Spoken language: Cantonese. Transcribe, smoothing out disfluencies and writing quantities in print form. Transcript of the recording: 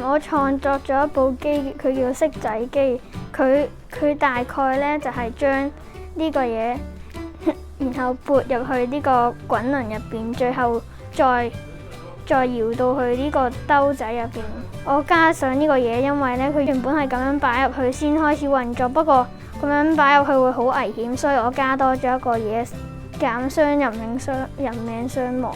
我創作咗一部機，佢叫骰仔機。佢大概咧就係將呢個嘢，然後撥入去呢個滾輪入邊，最後再搖到去呢個兜仔入邊。我加上呢個嘢，因為咧佢原本係咁樣擺入去先開始運作，不過咁樣擺入去會好危險，所以我加多咗一個嘢，減傷人命傷亡。